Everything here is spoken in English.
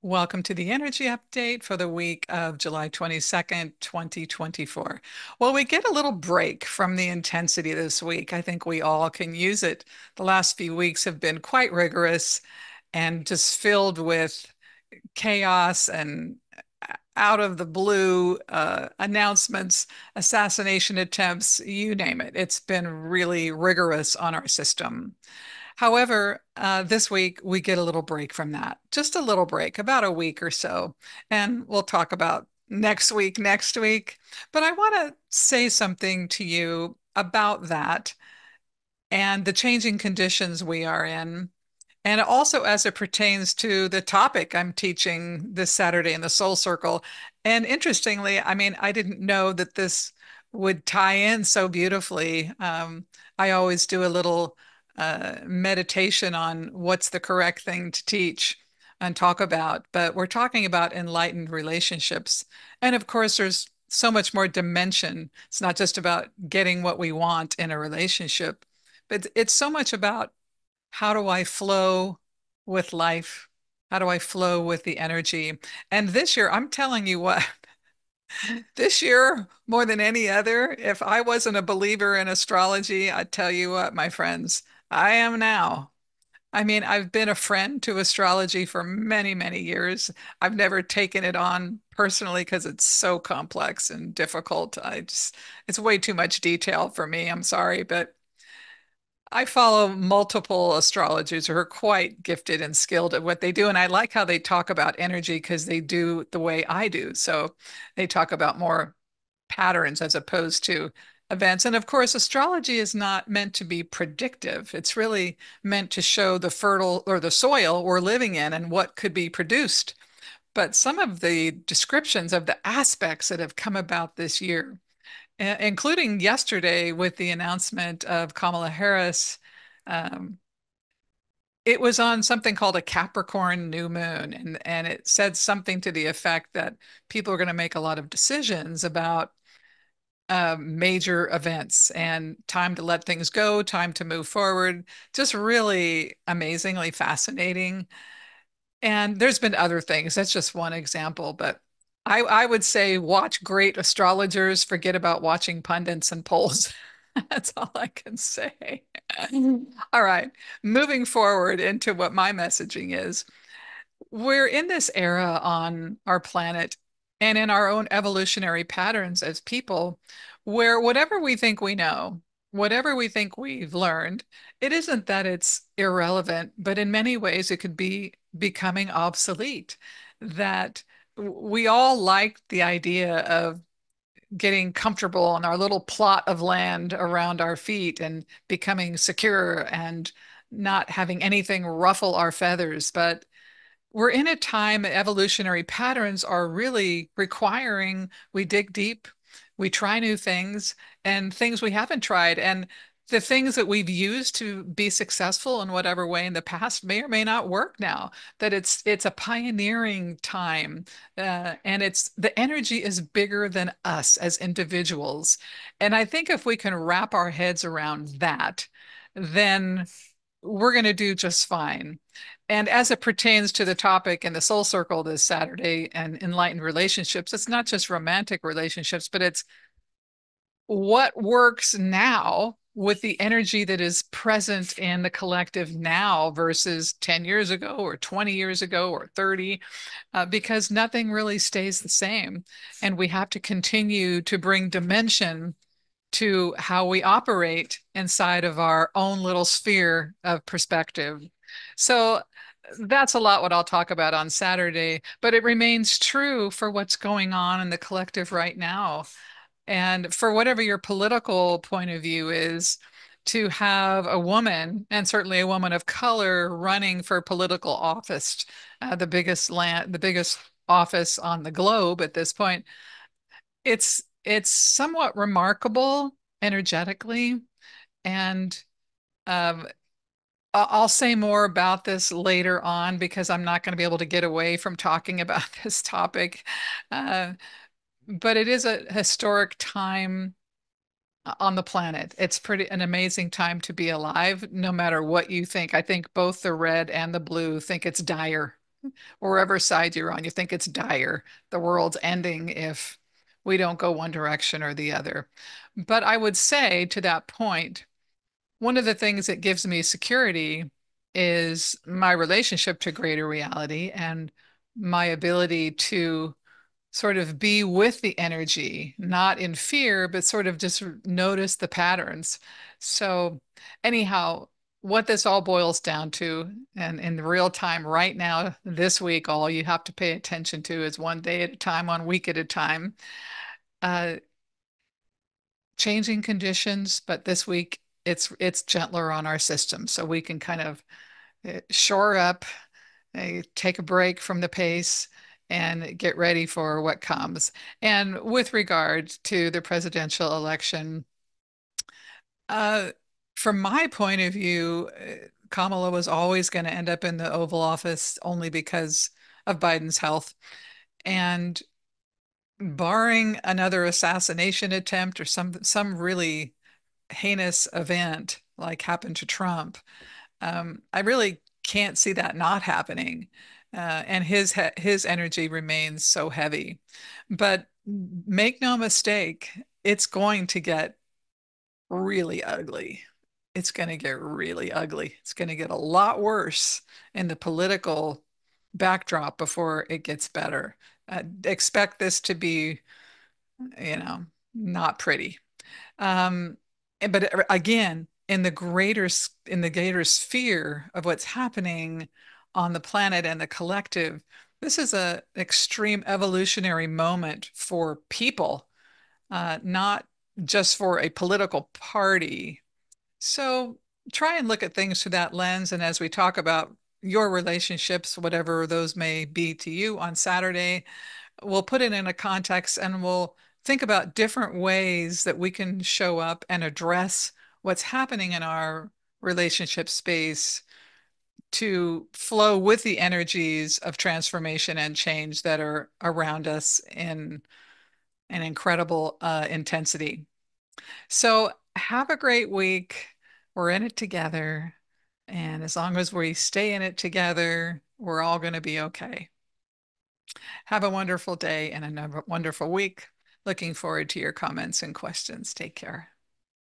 Welcome to the energy update for the week of July 22nd, 2024. Well, we get a little break from the intensity this week. I think we all can use it. The last few weeks have been quite rigorous and just filled with chaos and out of the blue announcements, assassination attempts, you name it. It's been really rigorous on our system. However, this week we get a little break from that, just a little break, about a week or so. And we'll talk about next week. But I want to say something to you about that and the changing conditions we are in. And also as it pertains to the topic I'm teaching this Saturday in the Soul Circle. And interestingly, I mean, I didn't know that this would tie in so beautifully. I always do a little meditation on what's the correct thing to teach and talk about, but we're talking about enlightened relationships. And of course, there's so much more dimension. It's not just about getting what we want in a relationship, but it's so much about how do I flow with life? How do I flow with the energy? And this year, I'm telling you what, this year, more than any other, if I wasn't a believer in astrology, I'd tell you what, my friends, I am now. I mean, I've been a friend to astrology for many, many years. I've never taken it on personally because it's so complex and difficult. It's way too much detail for me. I'm sorry, but I follow multiple astrologers who are quite gifted and skilled at what they do. And I like how they talk about energy because they do the way I do. So they talk about more patterns as opposed to events. And of course, astrology is not meant to be predictive. It's really meant to show the fertile or the soil we're living in and what could be produced. But some of the descriptions of the aspects that have come about this year, including yesterday with the announcement of Kamala Harris. Um, it was on something called a Capricorn new moon, and it said something to the effect that people are going to make a lot of decisions about major events and time to let things go, time to move forward. Just really amazingly fascinating. And there's been other things. That's just one example, but I would say watch great astrologers, forget about watching pundits and polls. That's all I can say. All right, moving forward into what my messaging is. We're in this era on our planet and in our own evolutionary patterns as people, where whatever we think we know, whatever we think we've learned, it isn't that it's irrelevant, but in many ways it could be becoming obsolete. That we all like the idea of getting comfortable on our little plot of land around our feet and becoming secure and not having anything ruffle our feathers. But we're in a time evolutionary patterns are really requiring we dig deep, we try new things and things we haven't tried. And the things that we've used to be successful in whatever way in the past may or may not work now. That it's a pioneering time, and it's the energy is bigger than us as individuals. And I think if we can wrap our heads around that, then we're going to do just fine. And as it pertains to the topic in the Soul Circle this Saturday and enlightened relationships, it's not just romantic relationships, but it's what works now with the energy that is present in the collective now versus 10 years ago or 20 years ago or 30, because nothing really stays the same. And we have to continue to bring dimension to how we operate inside of our own little sphere of perspective. So that's a lot what I'll talk about on Saturday, but it remains true for what's going on in the collective right now. And for whatever your political point of view is, to have a woman, and certainly a woman of color, running for political office, the biggest office on the globe at this point, it's somewhat remarkable energetically. And um, I'll say more about this later on because I'm not going to be able to get away from talking about this topic. Uh, but it is a historic time on the planet. It's pretty an amazing time to be alive, no matter what you think. I think both the red and the blue think it's dire. wherever side you're on. You think it's dire. The world's ending if we don't go one direction or the other. But I would say to that point, one of the things that gives me security is my relationship to greater reality and my ability to sort of be with the energy, not in fear, but sort of just notice the patterns. So, anyhow, what this all boils down to, and in real time right now, this week, all you have to pay attention to is one day at a time, one week at a time. Uh, Changing conditions, but this week it's gentler on our system, so we can kind of shore up, take a break from the pace, and get ready for what comes. And with regard to the presidential election, uh, from my point of view, Kamala was always going to end up in the Oval Office only because of Biden's health. And barring another assassination attempt or some really heinous event like happened to Trump, I really can't see that not happening. And his energy remains so heavy. But make no mistake, it's going to get really ugly. It's going to get really ugly. It's going to get a lot worse in the political backdrop before it gets better. Expect this to be, you know, not pretty. Um, but again, in the greater sphere of what's happening on the planet and the collective, this is a extreme evolutionary moment for people, not just for a political party. So try and look at things through that lens. And as we talk about your relationships, whatever those may be to you on Saturday, we'll put it in a context and we'll think about different ways that we can show up and address what's happening in our relationship space to flow with the energies of transformation and change that are around us in an incredible intensity. So have a great week. We're in it together. And as long as we stay in it together, we're all going to be okay. Have a wonderful day and a wonderful week. Looking forward to your comments and questions. Take care.